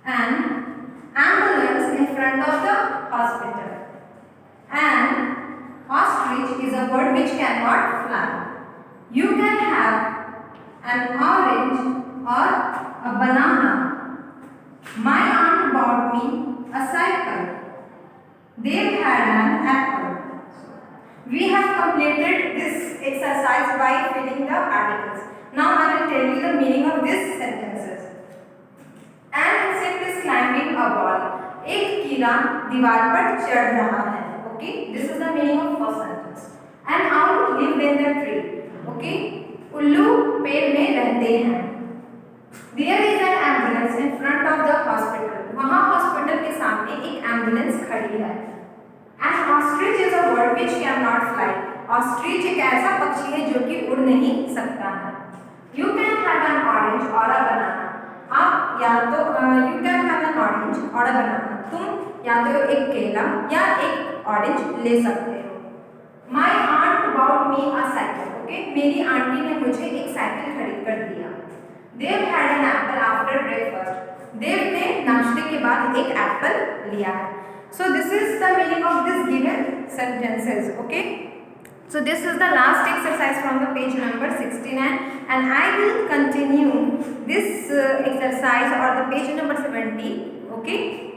an ambulance in front of the hospital. An ostrich is a bird which cannot fly. You can have an orange or a banana. My aunt bought me a cycle. They had an apple. We have completed this exercise by filling the articles. Now I will tell you the meaning of these sentences. An insect is climbing a wall. एक कीड़ा दीवार पर चढ़ रहा है. Okay, this is the meaning of first sentence. An owl lived in the tree. Okay, उल्लू पेड़ में रहते हैं. There is an ambulance in front of the hospital. वहाँ हॉस्पिटल के सामने एक एम्बुलेंस खड़ी है. An ostrich is a bird which cannot fly. Ostrich एक ऐसा पक्षी है जो कि उड़ नहीं सकता है. You can have an orange or a banana. आप या तो you can have an orange or a banana. तुम या तो एक केला या एक ऑरेंज ले सकते हो. My aunt bought me a cycle. Okay, मेरी आंटी ने मुझे एक साइकिल खरीद कर दिया. They had an apple after breakfast. देव ने नाश्ते के बाद एक एप्पल लिया है. So this is the meaning of this given sentences. Okay. So this is the last exercise from the page number 69, and I will continue this exercise or the page number 70. Okay.